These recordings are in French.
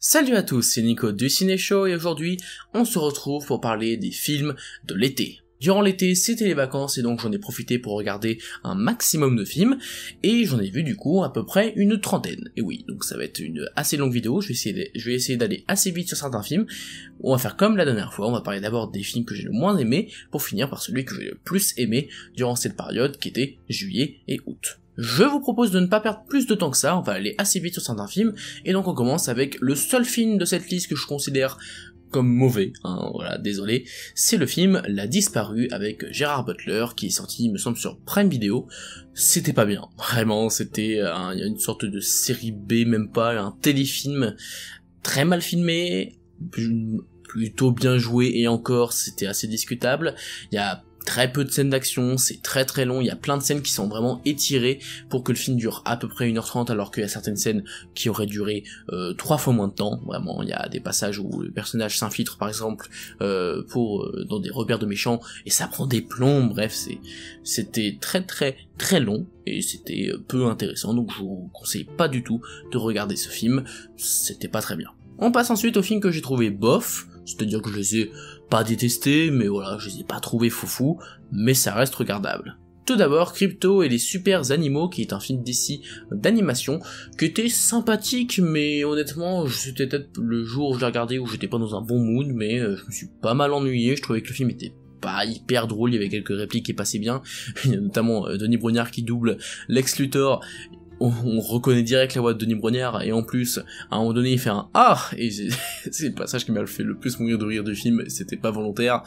Salut à tous, c'est Nico du Ciné Show et aujourd'hui on se retrouve pour parler des films de l'été. Durant l'été, c'était les vacances et donc j'en ai profité pour regarder un maximum de films et j'en ai vu du coup à peu près une trentaine. Et oui, donc ça va être une assez longue vidéo, je vais essayer d'aller assez vite sur certains films. On va faire comme la dernière fois, on va parler d'abord des films que j'ai le moins aimé pour finir par celui que j'ai le plus aimé durant cette période qui était juillet et août. Je vous propose de ne pas perdre plus de temps que ça, on va aller assez vite sur certains films, et donc on commence avec le seul film de cette liste que je considère comme mauvais, voilà, désolé, c'est le film La Disparue avec Gerard Butler, qui est sorti, il me semble, sur Prime Video. C'était pas bien, vraiment, c'était il y a une sorte de série B, même pas, un téléfilm très mal filmé, plutôt bien joué, et encore, c'était assez discutable. Il y a très peu de scènes d'action, c'est très très long, il y a plein de scènes qui sont vraiment étirées pour que le film dure à peu près 1h30 alors qu'il y a certaines scènes qui auraient duré 3 fois moins de temps, vraiment, il y a des passages où le personnage s'infiltre par exemple dans des repères de méchants et ça prend des plombs, bref, c'était très très très long et c'était peu intéressant, donc je vous conseille pas du tout de regarder ce film, c'était pas très bien. On passe ensuite aux films que j'ai trouvé bof, c'est-à-dire que je les ai pas détestés, mais voilà, je les ai pas trouvés foufou, mais ça reste regardable. Tout d'abord, Crypto et les Super Animaux, qui est un film d'ici d'animation, qui était sympathique, mais honnêtement, c'était peut-être le jour où je l'ai regardé où j'étais pas dans un bon mood, mais je me suis pas mal ennuyé, je trouvais que le film était pas hyper drôle, il y avait quelques répliques qui passaient bien, il y a notamment Denis Brognard qui double Lex Luthor. On reconnaît direct la voix de Denis Brognard, et en plus, à un moment donné, il fait un « Ah !» et c'est le passage qui m'a fait le plus mourir de rire du film, c'était pas volontaire,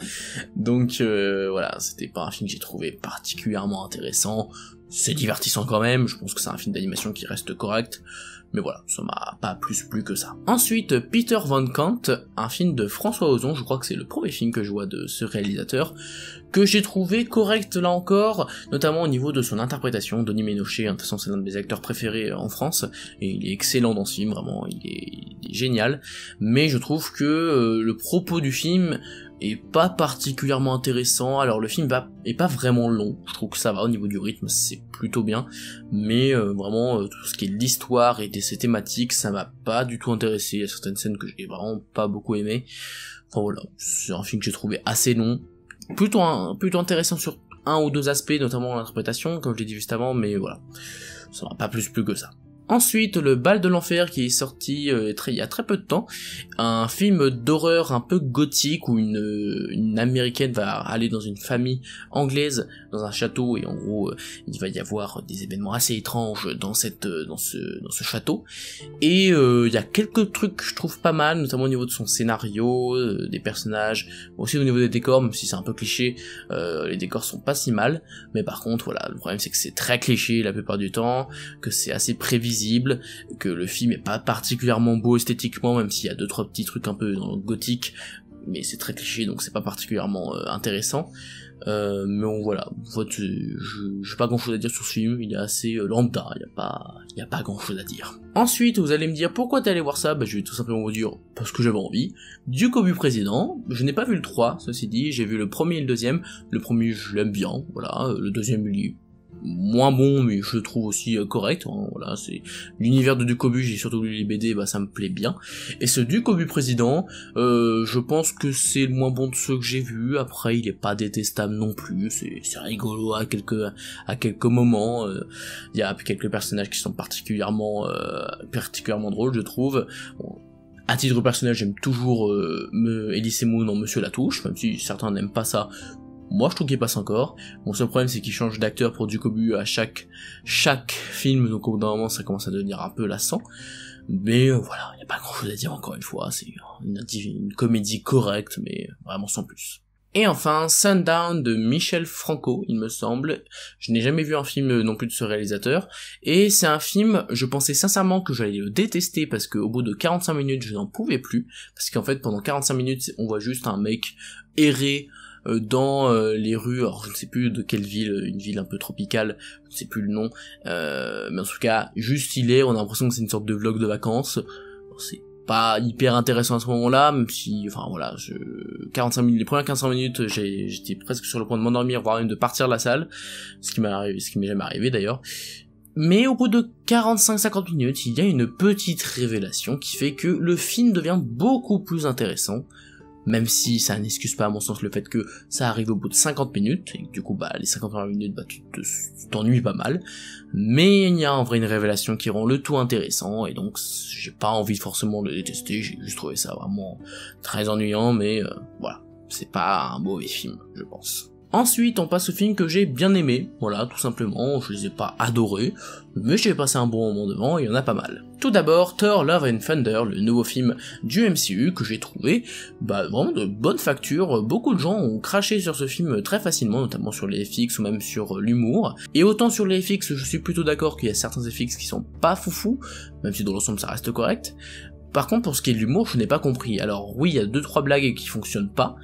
donc voilà, c'était pas un film que j'ai trouvé particulièrement intéressant, c'est divertissant quand même, je pense que c'est un film d'animation qui reste correct, mais voilà, ça m'a pas plus plu que ça. Ensuite, Peter Van Kant, un film de François Ozon, je crois que c'est le premier film que je vois de ce réalisateur, que j'ai trouvé correct là encore, notamment au niveau de son interprétation. Denis Ménochet, de toute façon c'est l'un de mes acteurs préférés en France, et il est excellent dans ce film, vraiment, il est génial, mais je trouve que le propos du film est pas particulièrement intéressant. Alors le film est pas vraiment long, je trouve que ça va au niveau du rythme, c'est plutôt bien, mais vraiment tout ce qui est l'histoire et ses thématiques, ça m'a pas du tout intéressé. Il y a certaines scènes que j'ai vraiment pas beaucoup aimé. Enfin voilà, c'est un film que j'ai trouvé assez long, plutôt intéressant sur un ou deux aspects, notamment l'interprétation, comme je l'ai dit juste avant, mais voilà, ça m'a pas plus plu que ça. Ensuite, Le Bal de l'Enfer, qui est sorti il y a très peu de temps, un film d'horreur un peu gothique où une américaine va aller dans une famille anglaise dans un château et en gros il va y avoir des événements assez étranges dans ce château, et il y a quelques trucs que je trouve pas mal, notamment au niveau de son scénario, des personnages, aussi au niveau des décors, même si c'est un peu cliché, les décors sont pas si mal, mais par contre voilà, le problème c'est que c'est très cliché la plupart du temps, que c'est assez prévisible, que le film est pas particulièrement beau esthétiquement, même s'il y a 2-3 petits trucs un peu dans le gothique, mais c'est très cliché donc c'est pas particulièrement intéressant. Mais bon voilà, en fait, j'ai pas grand chose à dire sur ce film, il est assez lambda, y a pas grand chose à dire. Ensuite, vous allez me dire pourquoi t'es allé voir ça, je vais tout simplement vous dire parce que j'avais envie. Du Cobu Président, je n'ai pas vu le 3, ceci dit, j'ai vu le premier et le deuxième, le premier je l'aime bien, voilà, le deuxième il est moins bon mais je le trouve aussi correct, voilà, c'est l'univers de Ducobu, j'ai surtout lu les BD, ça me plaît bien, et ce Ducobu Président, je pense que c'est le moins bon de ceux que j'ai vus. Après il est pas détestable non plus, c'est rigolo à quelques moments, il y a quelques personnages qui sont particulièrement drôles je trouve. Bon, à titre personnel j'aime toujours Elie Moon dans Monsieur Latouche, même si certains n'aiment pas ça. Moi je trouve qu'il passe encore. Mon seul problème c'est qu'il change d'acteur pour Ducobu à chaque film, donc au bout d'un moment ça commence à devenir un peu lassant. Mais voilà, y a pas grand chose à dire encore une fois, c'est une comédie correcte, mais vraiment sans plus. Et enfin, Sundown de Michel Franco, il me semble. Je n'ai jamais vu un film non plus de ce réalisateur, et c'est un film, je pensais sincèrement que j'allais le détester, parce qu'au bout de 45 minutes je n'en pouvais plus, parce qu'en fait pendant 45 minutes on voit juste un mec errer dans les rues, alors je ne sais plus de quelle ville, une ville un peu tropicale, je ne sais plus le nom, mais en tout cas, juste on a l'impression que c'est une sorte de vlog de vacances. C'est pas hyper intéressant à ce moment-là, même si, enfin voilà, 45 minutes, les premières 45 minutes, j'étais presque sur le point de m'endormir, voire même de partir de la salle, ce qui m'est jamais arrivé d'ailleurs. Mais au bout de 45-50 minutes, il y a une petite révélation qui fait que le film devient beaucoup plus intéressant, même si ça n'excuse pas à mon sens le fait que ça arrive au bout de 50 minutes, et que du coup les 50 premières minutes tu t'ennuies pas mal, mais il y a en vrai une révélation qui rend le tout intéressant, et donc j'ai pas envie forcément de le détester, j'ai juste trouvé ça vraiment très ennuyant, mais voilà, c'est pas un mauvais film, je pense. Ensuite, on passe au film que j'ai bien aimé, voilà, tout simplement, je les ai pas adorés, mais j'ai passé un bon moment devant, et il y en a pas mal. Tout d'abord, Thor Love and Thunder, le nouveau film du MCU que j'ai trouvé, vraiment de bonne facture, beaucoup de gens ont craché sur ce film très facilement, notamment sur les FX ou même sur l'humour, et autant sur les FX, je suis plutôt d'accord qu'il y a certains FX qui sont pas foufou, même si dans l'ensemble ça reste correct. Par contre, pour ce qui est de l'humour, je n'ai pas compris. Alors oui, il y a 2-3 blagues qui fonctionnent pas,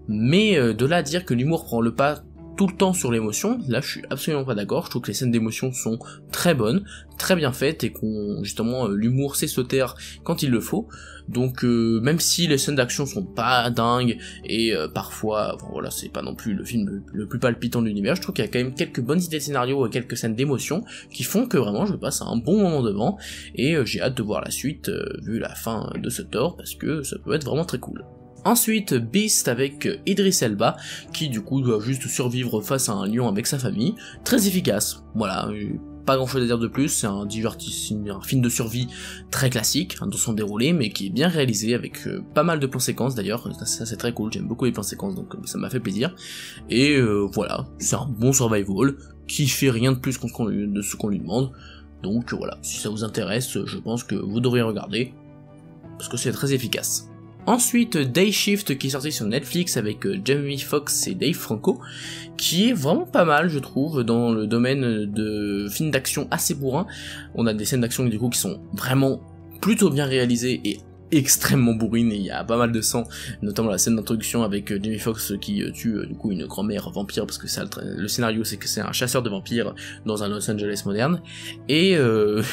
mais de là à dire que l'humour prend le pas tout le temps sur l'émotion, là je suis absolument pas d'accord, je trouve que les scènes d'émotion sont très bonnes, très bien faites, et qu'on justement l'humour sait se taire quand il le faut, donc même si les scènes d'action sont pas dingues, et parfois, voilà, c'est pas non plus le film le plus palpitant de l'univers, je trouve qu'il y a quand même quelques bonnes idées de scénario et quelques scènes d'émotion qui font que vraiment je passe un bon moment devant, et j'ai hâte de voir la suite, vu la fin de ce Thor, parce que ça peut être vraiment très cool. Ensuite, Beast avec Idris Elba, qui du coup doit juste survivre face à un lion avec sa famille, très efficace, voilà, pas grand chose à dire de plus, c'est un film de survie très classique, dans son déroulé, mais qui est bien réalisé, avec pas mal de plans séquences d'ailleurs, ça c'est très cool, j'aime beaucoup les plans séquences, donc ça m'a fait plaisir, et voilà, c'est un bon survival, qui fait rien de plus de ce qu'on lui demande, donc voilà, si ça vous intéresse, je pense que vous devriez regarder, parce que c'est très efficace. Ensuite, Day Shift qui est sorti sur Netflix avec Jamie Foxx et Dave Franco, qui est vraiment pas mal je trouve dans le domaine de films d'action assez bourrin. On a des scènes d'action du coup qui sont vraiment plutôt bien réalisées et extrêmement bourrine, et il y a pas mal de sang, notamment la scène d'introduction avec Jamie Foxx qui tue du coup une grand-mère vampire, parce que ça, le scénario c'est que c'est un chasseur de vampires dans un Los Angeles moderne, et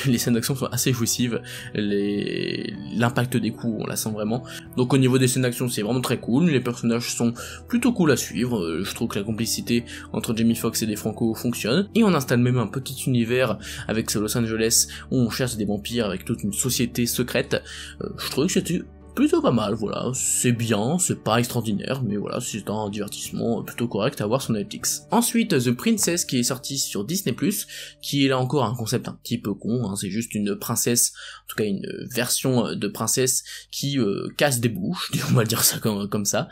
les scènes d'action sont assez jouissives, l'impact des coups on la sent vraiment, donc au niveau des scènes d'action c'est vraiment très cool, les personnages sont plutôt cool à suivre, je trouve que la complicité entre Jamie Foxx et Dave Franco fonctionne, et on installe même un petit univers avec ce Los Angeles où on cherche des vampires avec toute une société secrète, je trouve que c'était plutôt pas mal, voilà, c'est bien, c'est pas extraordinaire, mais voilà, c'est un divertissement plutôt correct à voir sur Netflix. Ensuite, The Princess qui est sorti sur Disney+, qui est là encore un concept un petit peu con, c'est juste une princesse, en tout cas une version de princesse qui casse des bouches, on va dire ça comme ça,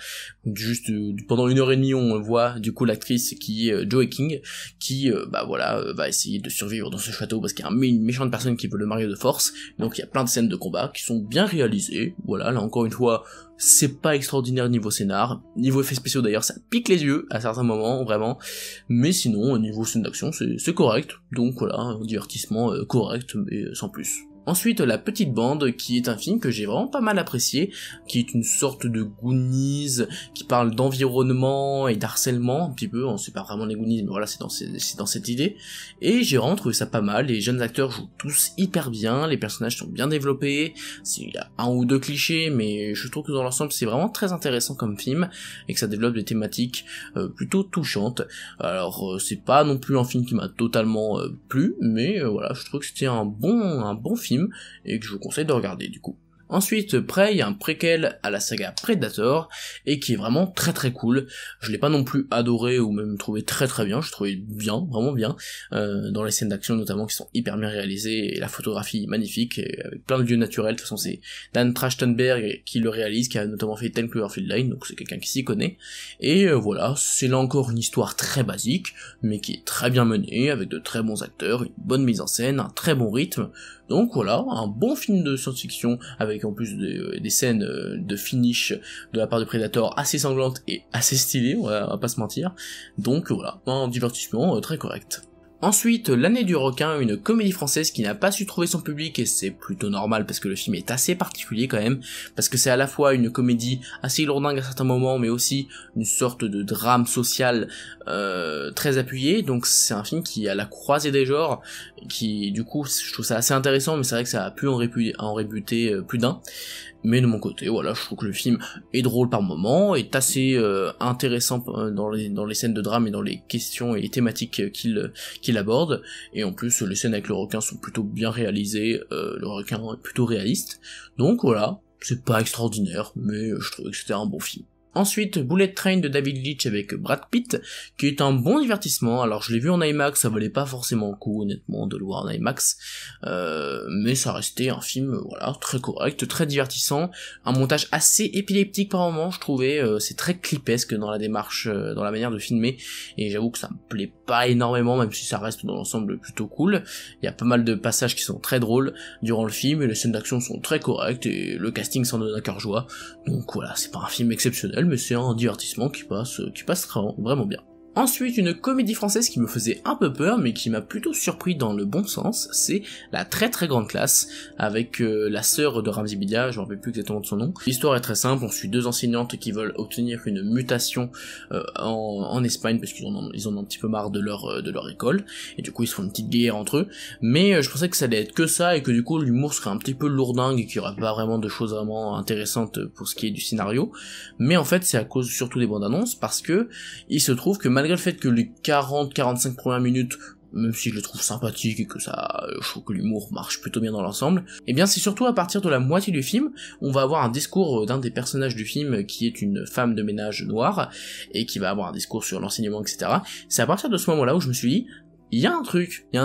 juste pendant 1h30 on voit du coup l'actrice qui est Joey King, qui va essayer de survivre dans ce château parce qu'il y a une méchante personne qui veut le marier de force, donc il y a plein de scènes de combat qui sont bien réalisées, voilà, là encore une fois, c'est pas extraordinaire niveau scénar, niveau effets spéciaux d'ailleurs ça pique les yeux à certains moments, vraiment, mais sinon au niveau scène d'action c'est correct, donc voilà, un divertissement correct mais sans plus. Ensuite, La Petite Bande, qui est un film que j'ai vraiment pas mal apprécié, qui est une sorte de Goonies, qui parle d'environnement et d'harcèlement, un petit peu, on sait pas vraiment les Goonies, mais voilà, c'est dans cette idée, et j'ai vraiment trouvé ça pas mal, les jeunes acteurs jouent tous hyper bien, les personnages sont bien développés, il y a un ou deux clichés, mais je trouve que dans l'ensemble c'est vraiment très intéressant comme film, et que ça développe des thématiques plutôt touchantes. Alors, c'est pas non plus un film qui m'a totalement plu, mais voilà, je trouve que c'était un bon film, et que je vous conseille de regarder du coup. Ensuite, Prey, il y a un préquel à la saga Predator, et qui est vraiment très très cool. Je l'ai pas non plus adoré, ou même trouvé très très bien, je trouvais bien, vraiment bien, dans les scènes d'action notamment qui sont hyper bien réalisées, et la photographie magnifique, et avec plein de lieux naturels, de toute façon c'est Dan Trachtenberg qui le réalise, qui a notamment fait 10 Cloverfield Lane, donc c'est quelqu'un qui s'y connaît, et voilà, c'est là encore une histoire très basique, mais qui est très bien menée, avec de très bons acteurs, une bonne mise en scène, un très bon rythme, donc voilà, un bon film de science-fiction, avec en plus des scènes de finish de la part de Predator assez sanglantes et assez stylées, on va pas se mentir, donc voilà, un divertissement très correct. Ensuite, L'année du requin, une comédie française qui n'a pas su trouver son public, et c'est plutôt normal parce que le film est assez particulier quand même, parce que c'est à la fois une comédie assez lourdingue à certains moments, mais aussi une sorte de drame social très appuyé, donc c'est un film qui est à la croisée des genres, qui du coup je trouve ça assez intéressant, mais c'est vrai que ça a pu en rébuter plus d'un. Mais de mon côté, voilà, je trouve que le film est drôle par moments, est assez intéressant dans les scènes de drame et dans les questions et les thématiques qu'il aborde, et en plus les scènes avec le requin sont plutôt bien réalisées, le requin est plutôt réaliste, donc voilà, c'est pas extraordinaire, mais je trouvais que c'était un bon film. Ensuite, Bullet Train de David Leitch avec Brad Pitt, qui est un bon divertissement. Alors je l'ai vu en IMAX, ça valait pas forcément le coup honnêtement de le voir en IMAX, mais ça restait un film voilà très correct, très divertissant, un montage assez épileptique par moments je trouvais, c'est très clipesque dans la démarche, dans la manière de filmer, et j'avoue que ça me plaît pas énormément, même si ça reste dans l'ensemble plutôt cool. Il y a pas mal de passages qui sont très drôles durant le film, et les scènes d'action sont très correctes, et le casting s'en donne à cœur joie, donc voilà, c'est pas un film exceptionnel, mais c'est un divertissement qui passe vraiment bien. Ensuite, une comédie française qui me faisait un peu peur, mais qui m'a plutôt surpris dans le bon sens, c'est La très très grande classe, avec la sœur de Ramzy Bedia, je me rappelle plus exactement de son nom. L'histoire est très simple, on suit deux enseignantes qui veulent obtenir une mutation en Espagne, parce qu'ils en ont un petit peu marre de leur école, et du coup ils se font une petite guerre entre eux, mais je pensais que ça allait être que ça, et que du coup l'humour serait un petit peu lourdingue, et qu'il y aurait pas vraiment de choses vraiment intéressantes pour ce qui est du scénario, mais en fait c'est à cause surtout des bandes annonces, parce que il se trouve que malgré le fait que les 40-45 premières minutes, même si je le trouve sympathique et que ça, je trouve que l'humour marche plutôt bien dans l'ensemble, et bien c'est surtout à partir de la moitié du film, on va avoir un discours d'un des personnages du film qui est une femme de ménage noire, et qui va avoir un discours sur l'enseignement, etc. C'est à partir de ce moment-là où je me suis dit, il y a un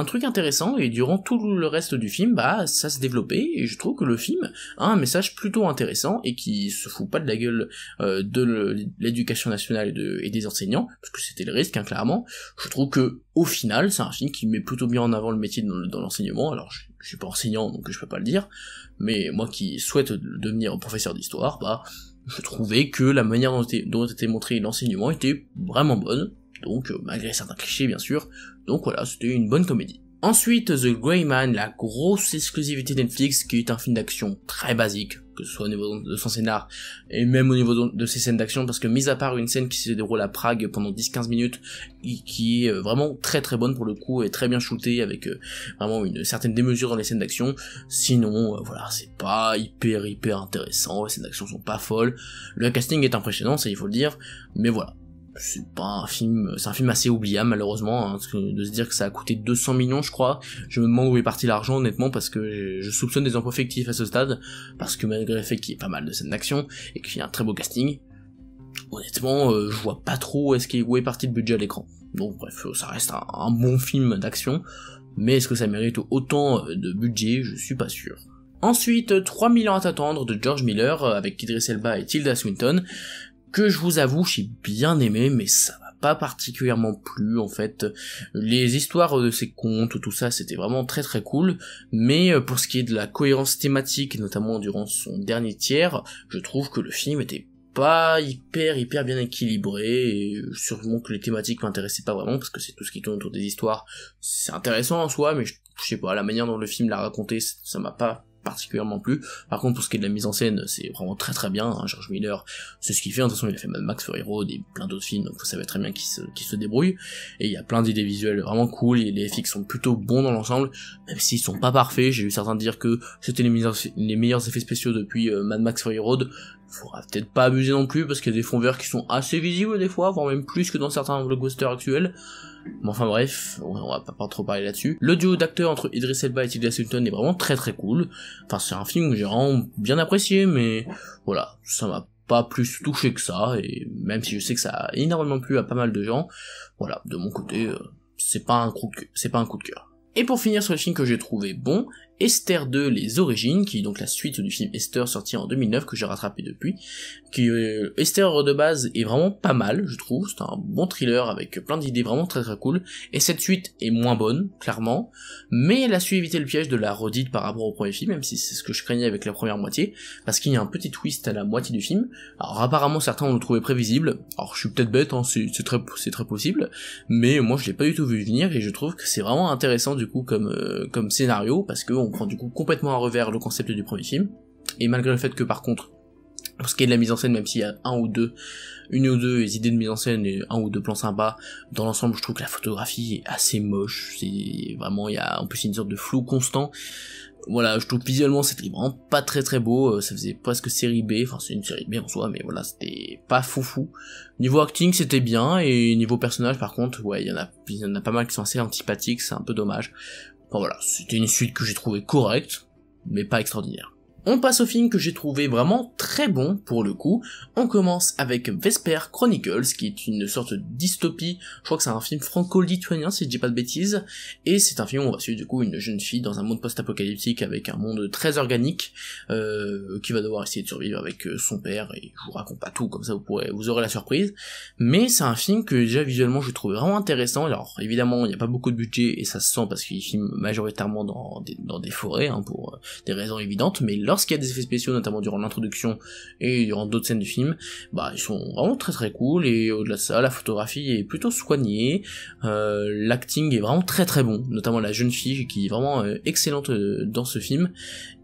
truc intéressant, et durant tout le reste du film, bah ça se développait, et je trouve que le film a un message plutôt intéressant, et qui se fout pas de la gueule de l'éducation nationale et des enseignants, parce que c'était le risque, hein, clairement. Je trouve que au final, c'est un film qui met plutôt bien en avant le métier dans l'enseignement. Alors je suis pas enseignant, donc je peux pas le dire, mais moi qui souhaite devenir professeur d'histoire, bah je trouvais que la manière dont était montré l'enseignement était vraiment bonne, donc malgré certains clichés bien sûr, donc voilà, c'était une bonne comédie. Ensuite, The Gray Man, la grosse exclusivité Netflix, qui est un film d'action très basique, que ce soit au niveau de son scénar, et même au niveau de ses scènes d'action, parce que mis à part une scène qui se déroule à Prague pendant 10-15 minutes, qui est vraiment très très bonne pour le coup, et très bien shootée, avec vraiment une certaine démesure dans les scènes d'action, sinon, voilà, c'est pas hyper intéressant, les scènes d'action sont pas folles, le casting est impressionnant, ça il faut le dire, mais voilà. C'est pas un film, c'est un film assez oubliable malheureusement, hein, parce que de se dire que ça a coûté 200 millions je crois, je me demande où est parti l'argent honnêtement, parce que je soupçonne des emplois fictifs à ce stade, parce que malgré le fait qu'il y ait pas mal de scènes d'action, et qu'il y a un très beau casting, honnêtement je vois pas trop où est parti le budget à l'écran. Donc bref, ça reste un bon film d'action, mais est-ce que ça mérite autant de budget, je suis pas sûr. Ensuite, 3000 ans à t'attendre de George Miller, avec Idris Elba et Tilda Swinton, que je vous avoue, j'ai bien aimé, mais ça m'a pas particulièrement plu, en fait. Les histoires de ces contes, tout ça, c'était vraiment très très cool, mais pour ce qui est de la cohérence thématique, notamment durant son dernier tiers, je trouve que le film était pas hyper bien équilibré, et sûrement que les thématiques m'intéressaient pas vraiment, parce que c'est tout ce qui tourne autour des histoires, c'est intéressant en soi, mais je sais pas, la manière dont le film l'a raconté, ça m'a pas particulièrement plu. Par contre, pour ce qui est de la mise en scène, c'est vraiment très bien, hein. George Miller, c'est ce qu'il fait, de toute façon il a fait Mad Max Fury Road et plein d'autres films, donc vous savez très bien qu'il se débrouille, et il y a plein d'idées visuelles vraiment cool, et les FX sont plutôt bons dans l'ensemble, même s'ils sont pas parfaits. J'ai vu certains dire que c'était les meilleurs effets spéciaux depuis Mad Max Fury Road. Faudra peut-être pas abuser non plus, parce qu'il y a des fonds verts qui sont assez visibles des fois, voire même plus que dans certains blockbusters actuels. Mais enfin bref, on va pas trop parler là-dessus. Le duo d'acteurs entre Idris Elba et Tilda Swinton est vraiment très cool. Enfin, c'est un film que j'ai vraiment bien apprécié, mais voilà, ça m'a pas plus touché que ça, et même si je sais que ça a énormément plu à pas mal de gens, voilà, de mon côté, c'est pas un coup de cœur. Et pour finir sur le film que j'ai trouvé bon, Esther 2, les origines, qui est donc la suite du film Esther sorti en 2009, que j'ai rattrapé depuis, qui Esther de base est vraiment pas mal, je trouve, c'est un bon thriller avec plein d'idées vraiment très cool, et cette suite est moins bonne, clairement, mais elle a su éviter le piège de la redite par rapport au premier film, même si c'est ce que je craignais avec la première moitié, parce qu'il y a un petit twist à la moitié du film. Alors apparemment certains ont le trouvé prévisible, alors je suis peut-être bête, hein, c'est très possible, mais moi je l'ai pas du tout vu venir, et je trouve que c'est vraiment intéressant du coup comme scénario, parce que on prend du coup complètement à revers le concept du premier film, et malgré le fait que par contre, pour ce qui est de la mise en scène, même s'il y a une ou deux idées de mise en scène et un ou deux plans sympas, dans l'ensemble je trouve que la photographie est assez moche, c'est vraiment, il y a en plus une sorte de flou constant, Voilà, je trouve visuellement c'était vraiment pas très beau, ça faisait presque série B, enfin c'est une série B en soi, mais voilà, c'était pas foufou. Niveau acting c'était bien, et niveau personnage par contre, ouais, il y en a pas mal qui sont assez antipathiques, c'est un peu dommage. Enfin voilà, c'était une suite que j'ai trouvé correcte, mais pas extraordinaire. On passe au film que j'ai trouvé vraiment très bon pour le coup. On commence avec Vesper Chronicles, qui est une sorte de dystopie. Je crois que c'est un film franco-lituanien si je dis pas de bêtises. Et c'est un film où on va suivre du coup une jeune fille dans un monde post-apocalyptique avec un monde très organique, qui va devoir essayer de survivre avec son père. Et je vous raconte pas tout, comme ça vous aurez la surprise. Mais c'est un film que déjà visuellement je trouve vraiment intéressant. Alors évidemment il n'y a pas beaucoup de budget et ça se sent parce qu'il filme majoritairement dans des forêts, hein, pour des raisons évidentes, mais lorsqu'il y a des effets spéciaux, notamment durant l'introduction et durant d'autres scènes du film, bah ils sont vraiment très cool, et au-delà de ça, la photographie est plutôt soignée, l'acting est vraiment très bon, notamment la jeune fille qui est vraiment excellente dans ce film.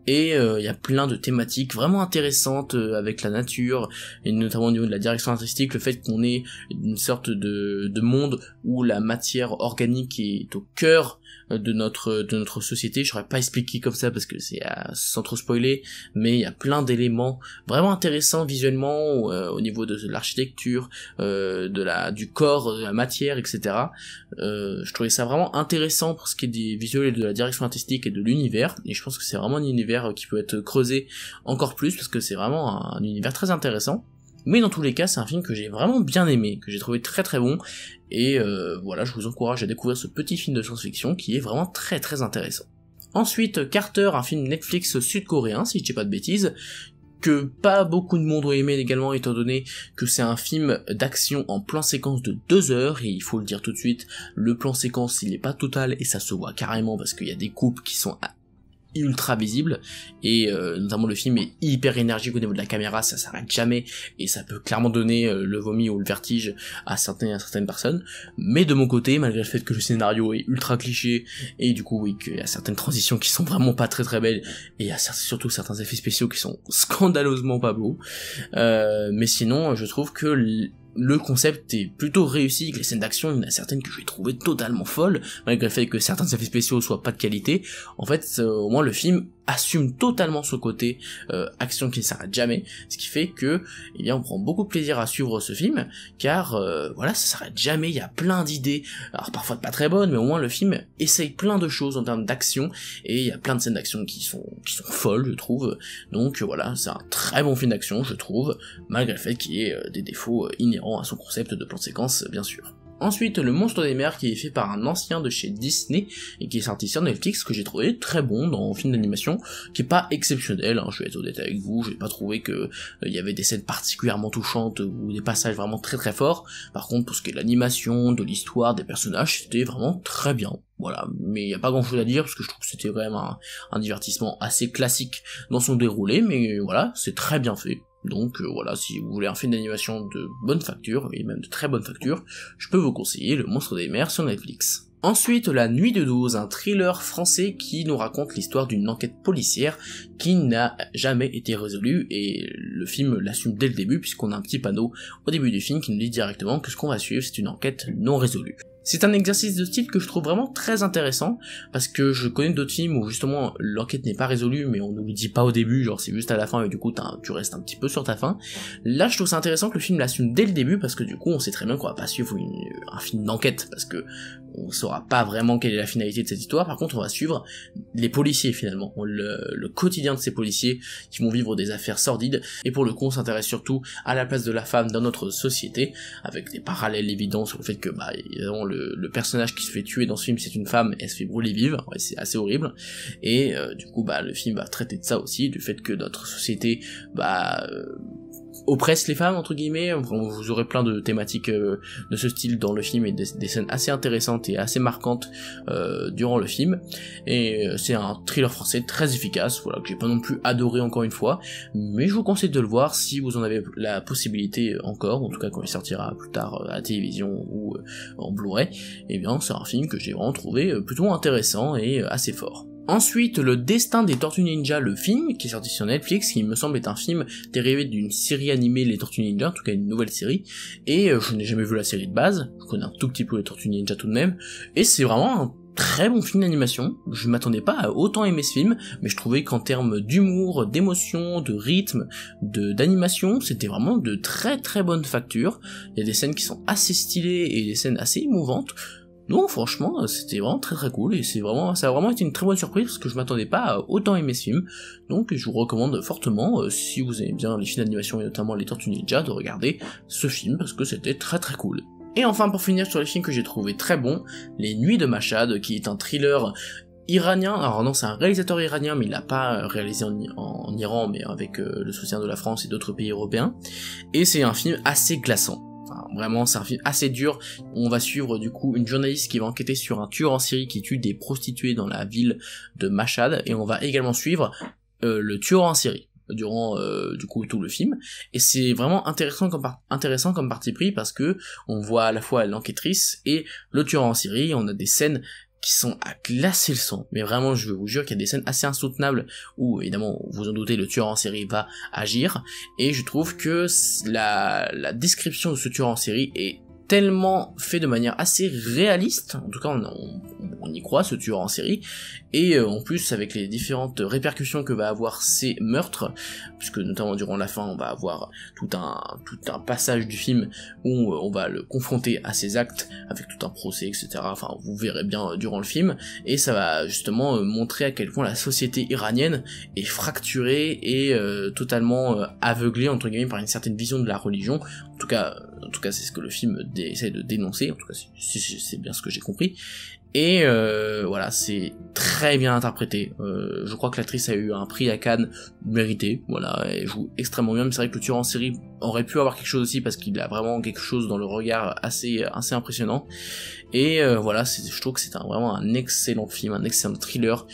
Et il y a plein de thématiques vraiment intéressantes avec la nature, et notamment au niveau de la direction artistique, le fait qu'on ait une sorte de monde où la matière organique est au cœur de notre société. Je saurais pas expliquer comme ça parce que c'est sans trop spoiler, mais il y a plein d'éléments vraiment intéressants visuellement, au niveau de l'architecture, du corps, de la matière, etc. Je trouvais ça vraiment intéressant pour ce qui est des visuels et de la direction artistique et de l'univers, et je pense que c'est vraiment un univers qui peut être creusé encore plus parce que c'est vraiment un univers très intéressant. Mais dans tous les cas, c'est un film que j'ai vraiment bien aimé, que j'ai trouvé très bon, et voilà, je vous encourage à découvrir ce petit film de science-fiction qui est vraiment très intéressant. Ensuite, Carter, un film Netflix sud-coréen, si je dis pas de bêtises, que pas beaucoup de monde ont aimé également, étant donné que c'est un film d'action en plan séquence de 2 heures, et il faut le dire tout de suite, le plan séquence il est pas total, et ça se voit carrément parce qu'il y a des coupes qui sont ultra visible, et notamment le film est hyper énergique au niveau de la caméra, ça s'arrête jamais, et ça peut clairement donner le vomi ou le vertige à certaines personnes. Mais de mon côté, malgré le fait que le scénario est ultra cliché, et du coup oui, qu'il y a certaines transitions qui sont vraiment pas très belles, et il y a surtout certains effets spéciaux qui sont scandaleusement pas beaux, mais sinon je trouve que le concept est plutôt réussi, que les scènes d'action, il y en a certaines que j'ai trouvées totalement folles, malgré le fait que certains effets spéciaux soient pas de qualité. En fait, au moins le film assume totalement ce côté action qui ne s'arrête jamais, ce qui fait que, eh bien, on prend beaucoup de plaisir à suivre ce film, car voilà, ça s'arrête jamais, il y a plein d'idées, alors parfois pas très bonnes, mais au moins le film essaye plein de choses en termes d'action, et il y a plein de scènes d'action qui sont folles, je trouve. Donc voilà, c'est un très bon film d'action, je trouve, malgré le fait qu'il y ait des défauts inhérents à son concept de plan de séquence, bien sûr. Ensuite, Le Monstre des Mers, qui est fait par un ancien de chez Disney, et qui est sorti sur Netflix, que j'ai trouvé très bon dans un film d'animation, qui est pas exceptionnel, hein, je vais être honnête avec vous, j'ai pas trouvé que il y avait des scènes particulièrement touchantes, ou des passages vraiment très forts. Par contre, pour ce qui est de l'animation, de l'histoire, des personnages, c'était vraiment très bien. Voilà, mais il y a pas grand chose à dire, parce que je trouve que c'était vraiment un divertissement assez classique dans son déroulé, mais voilà, c'est très bien fait. Donc voilà, si vous voulez un film d'animation de bonne facture, et même de très bonne facture, je peux vous conseiller Le Monstre des Mers sur Netflix. Ensuite, La Nuit de 12, un thriller français qui nous raconte l'histoire d'une enquête policière qui n'a jamais été résolue, et le film l'assume dès le début, puisqu'on a un petit panneau au début du film qui nous dit directement que ce qu'on va suivre c'est une enquête non résolue. C'est un exercice de style que je trouve vraiment très intéressant, parce que je connais d'autres films où justement l'enquête n'est pas résolue, mais on ne nous le dit pas au début, genre c'est juste à la fin et du coup tu restes un petit peu sur ta fin. Là je trouve ça intéressant que le film l'assume dès le début, parce que du coup on sait très bien qu'on va pas suivre un film d'enquête, parce que on saura pas vraiment quelle est la finalité de cette histoire. Par contre on va suivre les policiers finalement, le quotidien de ces policiers qui vont vivre des affaires sordides, et pour le coup on s'intéresse surtout à la place de la femme dans notre société, avec des parallèles évidents sur le fait que bah évidemment le personnage qui se fait tuer dans ce film c'est une femme et elle se fait brûler vive, ouais, c'est assez horrible, et du coup bah le film va traiter de ça aussi, du fait que notre société oppresse les femmes entre guillemets. Vous aurez plein de thématiques de ce style dans le film, et des scènes assez intéressantes et assez marquantes durant le film, et c'est un thriller français très efficace, voilà, que j'ai pas non plus adoré encore une fois, mais je vous conseille de le voir si vous en avez la possibilité encore, en tout cas quand il sortira plus tard à la télévision ou en Blu-ray. Et bien c'est un film que j'ai vraiment trouvé plutôt intéressant et assez fort. Ensuite, Le Destin des Tortues Ninja, le film, qui est sorti sur Netflix, qui me semble est un film dérivé d'une série animée Les Tortues Ninja, en tout cas une nouvelle série, et je n'ai jamais vu la série de base, je connais un tout petit peu les Tortues Ninja tout de même, et c'est vraiment un très bon film d'animation, je m'attendais pas à autant aimer ce film, mais je trouvais qu'en termes d'humour, d'émotion, de rythme, d'animation, c'était vraiment de très très bonne facture. Il y a des scènes qui sont assez stylées et des scènes assez émouvantes. Donc franchement, c'était vraiment très très cool et ça a vraiment été une très bonne surprise parce que je m'attendais pas à autant aimer ce film. Donc je vous recommande fortement, si vous aimez bien les films d'animation et notamment les Tortues Ninja, de regarder ce film parce que c'était très très cool. Et enfin pour finir sur les films que j'ai trouvé très bons, Les Nuits de Mashhad, qui est un thriller iranien. Alors non, c'est un réalisateur iranien, mais il l'a pas réalisé en Iran, mais avec le soutien de la France et d'autres pays européens. Et c'est un film assez glaçant. Enfin, vraiment, c'est un film assez dur. On va suivre du coup une journaliste qui va enquêter sur un tueur en série qui tue des prostituées dans la ville de Mashhad, et on va également suivre le tueur en série durant du coup tout le film, et c'est vraiment intéressant comme parti pris parce que on voit à la fois l'enquêtrice et le tueur en série. On a des scènes qui sont à glacer le sang, mais vraiment je vous jure qu'il y a des scènes assez insoutenables où évidemment vous en doutez le tueur en série va agir, et je trouve que la description de ce tueur en série est tellement fait de manière assez réaliste, en tout cas on y croit, ce tueur en série, et en plus avec les différentes répercussions que va avoir ces meurtres, puisque notamment durant la fin on va avoir tout un passage du film où on va le confronter à ses actes avec tout un procès, etc. Enfin vous verrez bien durant le film, et ça va justement montrer à quel point la société iranienne est fracturée et totalement aveuglée entre guillemets par une certaine vision de la religion. En tout cas c'est ce que le film essaie de dénoncer, en tout cas c'est bien ce que j'ai compris. Et voilà, c'est très bien interprété. Je crois que l'actrice a eu un prix à Cannes mérité, voilà, elle joue extrêmement bien, mais c'est vrai que le tueur en série aurait pu avoir quelque chose aussi parce qu'il a vraiment quelque chose dans le regard assez impressionnant. Et voilà, je trouve que c'est vraiment un excellent film, un excellent thriller,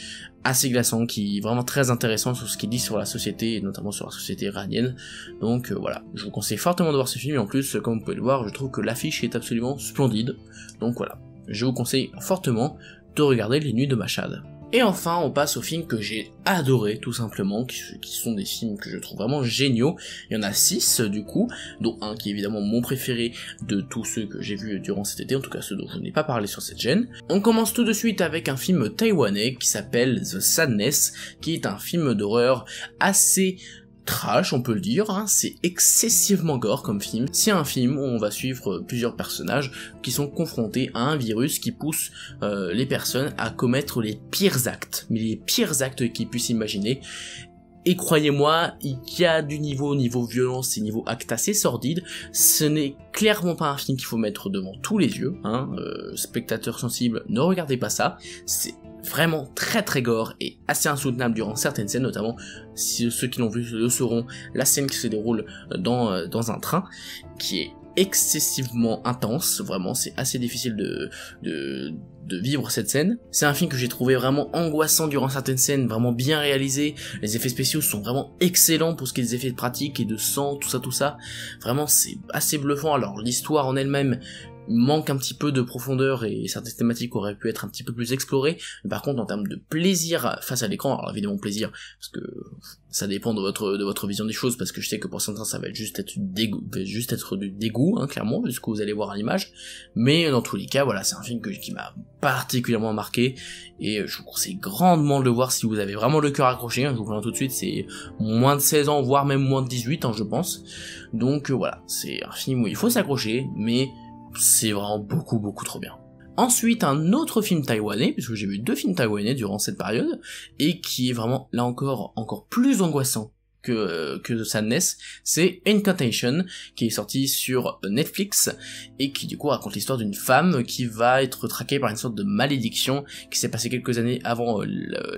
assez glaçant, qui est vraiment très intéressant sur ce qu'il dit sur la société, et notamment sur la société iranienne. Donc voilà, je vous conseille fortement de voir ce film, et en plus, comme vous pouvez le voir, je trouve que l'affiche est absolument splendide. Donc voilà, je vous conseille fortement de regarder Les Nuits de Mashhad. Et enfin, on passe aux films que j'ai adorés, tout simplement, qui sont des films que je trouve vraiment géniaux. Il y en a 6, du coup, dont un qui est évidemment mon préféré de tous ceux que j'ai vus durant cet été, en tout cas ceux dont je n'ai pas parlé sur cette chaîne. On commence tout de suite avec un film taïwanais qui s'appelle The Sadness, qui est un film d'horreur assez trash, on peut le dire, hein. C'est excessivement gore comme film. C'est un film où on va suivre plusieurs personnages qui sont confrontés à un virus qui pousse les personnes à commettre les pires actes, mais les pires actes qu'ils puissent imaginer. Et croyez-moi, il y a du niveau violence et niveau acte assez sordide. Ce n'est clairement pas un film qu'il faut mettre devant tous les yeux, hein. Spectateurs sensibles, ne regardez pas ça. C'est vraiment très très gore et assez insoutenable durant certaines scènes, notamment si ceux qui l'ont vu le sauront, la scène qui se déroule dans un train, qui est excessivement intense. Vraiment c'est assez difficile de vivre cette scène. C'est un film que j'ai trouvé vraiment angoissant durant certaines scènes, vraiment bien réalisé. Les effets spéciaux sont vraiment excellents pour ce qui est des effets pratiques et de sang, tout ça. Vraiment c'est assez bluffant. Alors l'histoire en elle-même manque un petit peu de profondeur et certaines thématiques auraient pu être un petit peu plus explorées, mais par contre en termes de plaisir face à l'écran, alors évidemment plaisir parce que ça dépend de votre vision des choses, parce que je sais que pour certains ça va être juste être du dégoût, hein, clairement, vu ce que vous allez voir à l'image, mais dans tous les cas voilà, c'est un film qui m'a particulièrement marqué, et je vous conseille grandement de le voir si vous avez vraiment le cœur accroché, hein. Je vous préviens tout de suite, c'est moins de 16 ans, voire même moins de 18 ans je pense, donc voilà, c'est un film où il faut s'accrocher, mais c'est vraiment beaucoup trop bien. Ensuite, un autre film taïwanais, puisque j'ai vu 2 films taïwanais durant cette période, et qui est vraiment, là encore plus angoissant que The Sadness, c'est Incantation, qui est sorti sur Netflix, et qui du coup raconte l'histoire d'une femme qui va être traquée par une sorte de malédiction qui s'est passée quelques années avant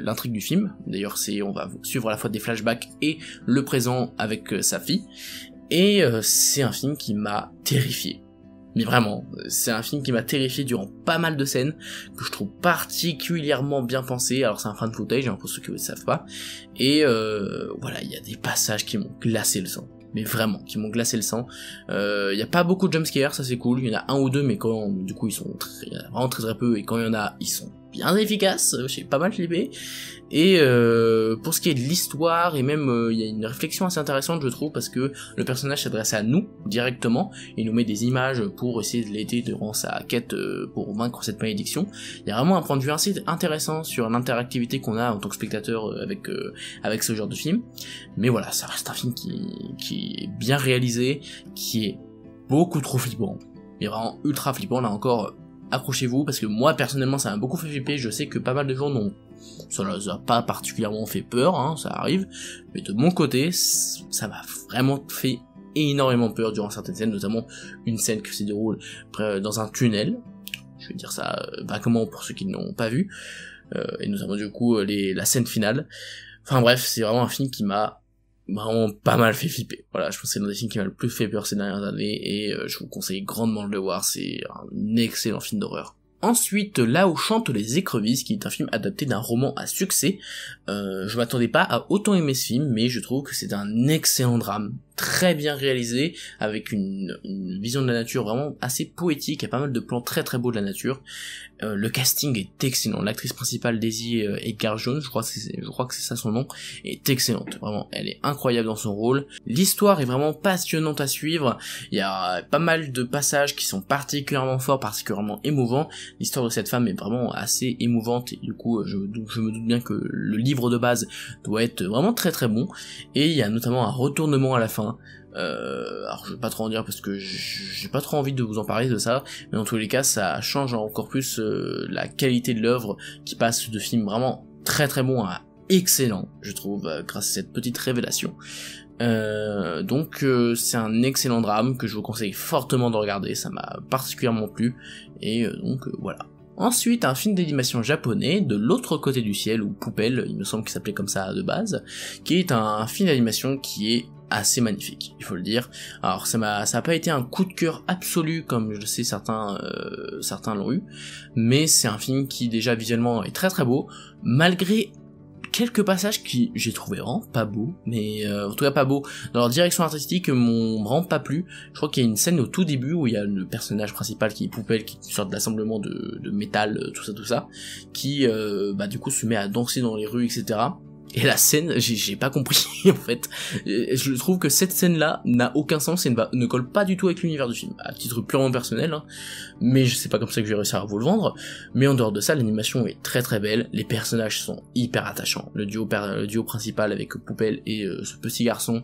l'intrigue du film. D'ailleurs, on va suivre à la fois des flashbacks et le présent avec sa fille, et c'est un film qui m'a terrifié. Mais vraiment, c'est un film qui m'a terrifié durant pas mal de scènes, que je trouve particulièrement bien pensé. Alors c'est un fan footage, hein, pour ceux qui ne le savent pas. Et voilà, il y a des passages qui m'ont glacé le sang. Mais vraiment, qui m'ont glacé le sang. Il y a pas beaucoup de jumpscares, ça c'est cool. Il y en a un ou deux, mais quand du coup il y en a vraiment très peu, et quand il y en a, ils sont bien efficace, j'ai pas mal flippé. Et pour ce qui est de l'histoire, et même il y a une réflexion assez intéressante je trouve, parce que le personnage s'adresse à nous directement, il nous met des images pour essayer de l'aider durant sa quête pour vaincre cette malédiction. Il y a vraiment un point de vue assez intéressant sur l'interactivité qu'on a en tant que spectateur avec ce genre de film. Mais voilà, ça reste un film qui est bien réalisé, qui est beaucoup trop flippant. Il est vraiment ultra flippant, là encore, accrochez-vous, parce que moi personnellement ça m'a beaucoup fait flipper, je sais que pas mal de gens ça leur a pas particulièrement fait peur, hein, ça arrive, mais de mon côté, ça m'a vraiment fait énormément peur durant certaines scènes, notamment une scène qui se déroule dans un tunnel, je vais dire ça vaguement pour ceux qui ne l'ont pas vu, et notamment du coup la scène finale. Enfin bref, c'est vraiment un film qui m'a vraiment pas mal fait flipper. Voilà, je pense que c'est l'un des films qui m'a le plus fait peur ces dernières années, et je vous conseille grandement de le voir, c'est un excellent film d'horreur. Ensuite, Là où chantent les écrevisses, qui est un film adapté d'un roman à succès. Je m'attendais pas à autant aimer ce film, mais je trouve que c'est un excellent drame, très bien réalisé, avec une vision de la nature vraiment assez poétique, il y a pas mal de plans très très beaux de la nature. Le casting est excellent, l'actrice principale Daisy Edgar Jones, je crois que c'est ça son nom, est excellente, vraiment, elle est incroyable dans son rôle. L'histoire est vraiment passionnante à suivre, il y a pas mal de passages qui sont particulièrement forts, particulièrement émouvants. L'histoire de cette femme est vraiment assez émouvante, et du coup je me doute bien que le livre de base doit être vraiment très très bon, et il y a notamment un retournement à la fin. Alors je vais pas trop en dire parce que j'ai pas trop envie de vous en parler de ça, mais dans tous les cas ça change encore plus la qualité de l'œuvre, qui passe de film vraiment très très bon à excellent, je trouve, grâce à cette petite révélation. Donc c'est un excellent drame que je vous conseille fortement de regarder, ça m'a particulièrement plu, et donc voilà. Ensuite, un film d'animation japonais, De l'autre côté du ciel, ou Poubelle, il me semble qu'il s'appelait comme ça de base, qui est un film d'animation qui est assez magnifique, il faut le dire. Alors ça a pas été un coup de cœur absolu comme je sais certains l'ont eu, mais c'est un film qui déjà visuellement est très très beau, malgré quelques passages qui j'ai trouvé vraiment pas beaux, mais en tout cas pas beaux dans leur direction artistique, m'ont vraiment pas plu. Je crois qu'il y a une scène au tout début où il y a le personnage principal qui est Poubelle, qui est une sorte d'assemblement de métal, tout ça, qui du coup se met à danser dans les rues, etc. Et la scène, j'ai pas compris en fait. Je trouve que cette scène-là n'a aucun sens et ne colle pas du tout avec l'univers du film, à titre purement personnel, hein. Mais c'est pas comme ça que je vais réussir à vous le vendre. Mais en dehors de ça, l'animation est très très belle, les personnages sont hyper attachants. Le duo principal avec Poubelle et ce petit garçon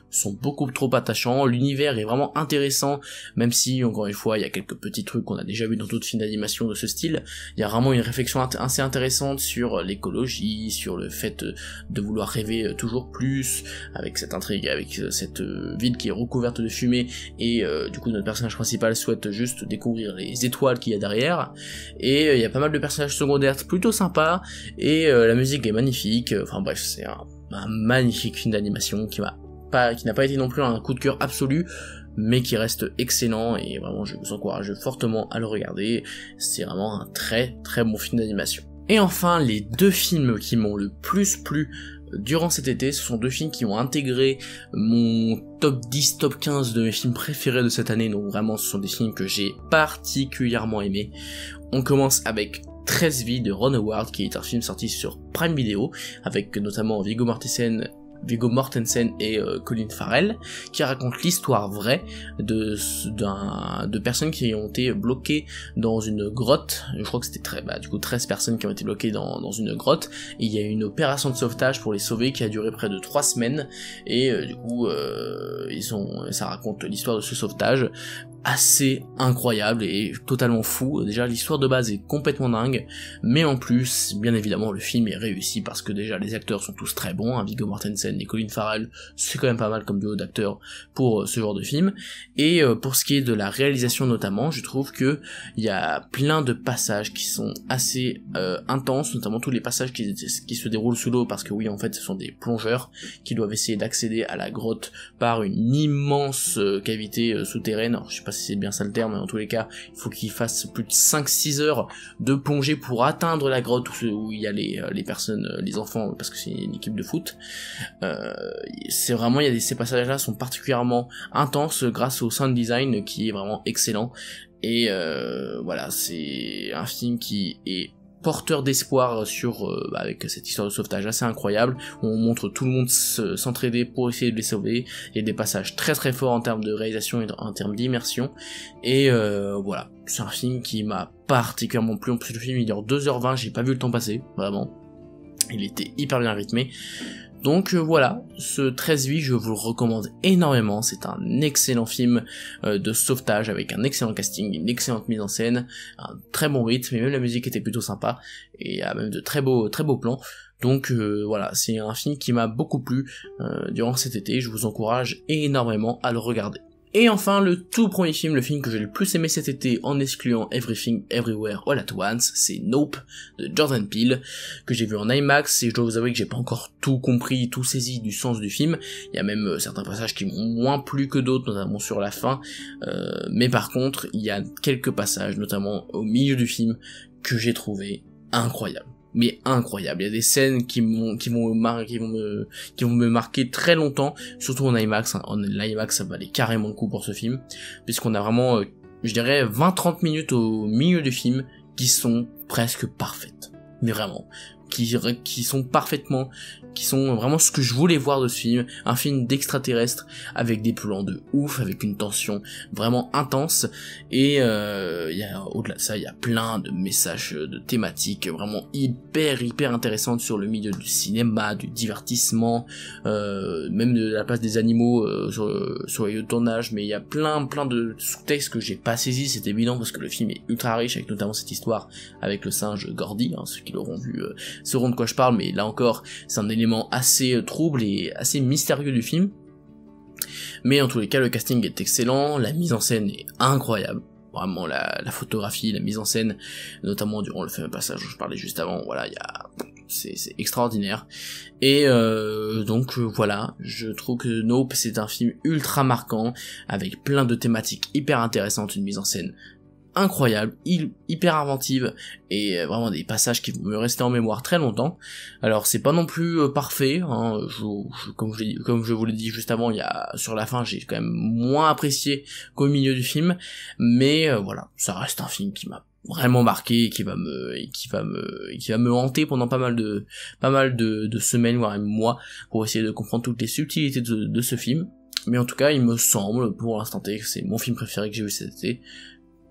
sont beaucoup trop attachants, l'univers est vraiment intéressant, même si, encore une fois, il y a quelques petits trucs qu'on a déjà vu dans d'autres films d'animation de ce style. Il y a vraiment une réflexion assez intéressante sur l'écologie, sur le fait de vouloir rêver toujours plus, avec cette intrigue, avec cette ville qui est recouverte de fumée, et du coup notre personnage principal souhaite juste découvrir les étoiles qu'il y a derrière, et il y a pas mal de personnages secondaires plutôt sympas, et la musique est magnifique, enfin bref, c'est un magnifique film d'animation qui n'a pas été non plus un coup de cœur absolu, mais qui reste excellent, et vraiment je vous encourage fortement à le regarder, c'est vraiment un très très bon film d'animation. Et enfin, les deux films qui m'ont le plus plu durant cet été, ce sont deux films qui ont intégré mon top 10, top 15 de mes films préférés de cette année, donc vraiment ce sont des films que j'ai particulièrement aimés. On commence avec 13 vies de Ron Howard, qui est un film sorti sur Prime Video, avec notamment Viggo Mortensen et Colin Farrell, qui raconte l'histoire vraie de personnes qui ont été bloquées dans une grotte. Je crois que c'était 13 personnes qui ont été bloquées dans une grotte, et il y a eu une opération de sauvetage pour les sauver qui a duré près de 3 semaines, et du coup ça raconte l'histoire de ce sauvetage, assez incroyable et totalement fou. Déjà l'histoire de base est complètement dingue, mais en plus bien évidemment le film est réussi parce que déjà les acteurs sont tous très bons, hein, Viggo Mortensen et Colin Farrell, c'est quand même pas mal comme duo d'acteurs pour ce genre de film. Et pour ce qui est de la réalisation notamment, je trouve que il y a plein de passages qui sont assez intenses, notamment tous les passages qui se déroulent sous l'eau, parce que oui en fait ce sont des plongeurs qui doivent essayer d'accéder à la grotte par une immense cavité souterraine. Alors, je sais pas si c'est bien ça le terme, mais en tous les cas, il faut qu'ils fassent plus de 5-6 heures de plongée pour atteindre la grotte où il y a les personnes, les enfants, parce que c'est une équipe de foot. C'est vraiment, ces passages-là sont particulièrement intenses grâce au sound design qui est vraiment excellent. Et voilà, c'est un film qui est porteur d'espoir avec cette histoire de sauvetage assez incroyable, où on montre tout le monde s'entraider pour essayer de les sauver. Il y a des passages très très forts en termes de réalisation et en termes d'immersion, et voilà, c'est un film qui m'a particulièrement plu. En plus le film il dure 2h20, j'ai pas vu le temps passer, vraiment, il était hyper bien rythmé. Donc voilà, ce 13-8 je vous le recommande énormément, c'est un excellent film de sauvetage avec un excellent casting, une excellente mise en scène, un très bon rythme, et même la musique était plutôt sympa, et il y a même de très beaux plans. Donc voilà, c'est un film qui m'a beaucoup plu durant cet été, je vous encourage énormément à le regarder. Et enfin, le tout premier film, le film que j'ai le plus aimé cet été en excluant Everything Everywhere All at Once, c'est Nope de Jordan Peele, que j'ai vu en IMAX, et je dois vous avouer que j'ai pas encore tout compris, tout saisi du sens du film. Il y a même certains passages qui m'ont moins plu que d'autres, notamment sur la fin, mais par contre, il y a quelques passages, notamment au milieu du film, que j'ai trouvé incroyables. Mais incroyable, il y a des scènes qui vont me marquer très longtemps, surtout en IMAX. En IMAX ça valait carrément le coup pour ce film, puisqu'on a vraiment, je dirais 20-30 minutes au milieu du film qui sont presque parfaites, mais vraiment, qui sont vraiment ce que je voulais voir de ce film, un film d'extraterrestre avec des plans de ouf, avec une tension vraiment intense, et au-delà de ça, il y a plein de messages, de thématiques vraiment hyper intéressantes sur le milieu du cinéma, du divertissement, même de la place des animaux sur les lieux de tournage, mais il y a plein de sous-textes que j'ai pas saisi, c'est évident parce que le film est ultra riche, avec notamment cette histoire avec le singe Gordy, ceux qui l'auront vu sauront de quoi je parle, mais là encore, c'est un élément assez trouble et assez mystérieux du film. Mais en tous les cas, le casting est excellent, la mise en scène est incroyable. Vraiment, la photographie, la mise en scène, notamment durant le fameux passage dont je parlais juste avant, voilà, c'est extraordinaire. Et donc voilà, je trouve que Nope, c'est un film ultra marquant, avec plein de thématiques hyper intéressantes, une mise en scène incroyable, hyper inventive, et vraiment des passages qui vont me rester en mémoire très longtemps. Alors c'est pas non plus parfait, comme je vous l'ai dit juste avant, sur la fin j'ai quand même moins apprécié qu'au milieu du film, mais voilà, ça reste un film qui m'a vraiment marqué, et qui va me hanter pendant pas mal de semaines, voire même mois, pour essayer de comprendre toutes les subtilités de ce film. Mais en tout cas, il me semble, pour l'instant T, que c'est mon film préféré que j'ai vu cet été.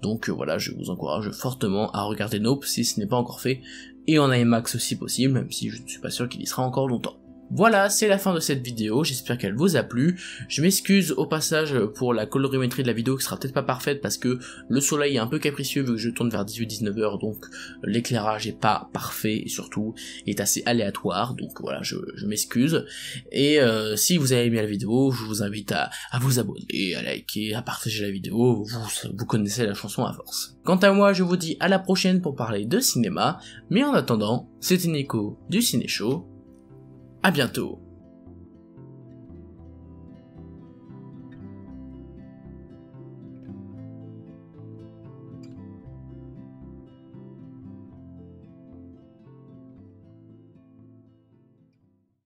Donc voilà, je vous encourage fortement à regarder Nope si ce n'est pas encore fait, et en IMAX si possible, même si je ne suis pas sûr qu'il y sera encore longtemps. Voilà, c'est la fin de cette vidéo, j'espère qu'elle vous a plu. Je m'excuse au passage pour la colorimétrie de la vidéo qui sera peut-être pas parfaite parce que le soleil est un peu capricieux vu que je tourne vers 18-19 heures, donc l'éclairage est pas parfait et surtout est assez aléatoire, donc voilà, je m'excuse. Et si vous avez aimé la vidéo, je vous invite à vous abonner, à liker, à partager la vidéo, vous connaissez la chanson à force. Quant à moi, je vous dis à la prochaine pour parler de cinéma, mais en attendant, c'était Nico du Ciné Show. À bientôt.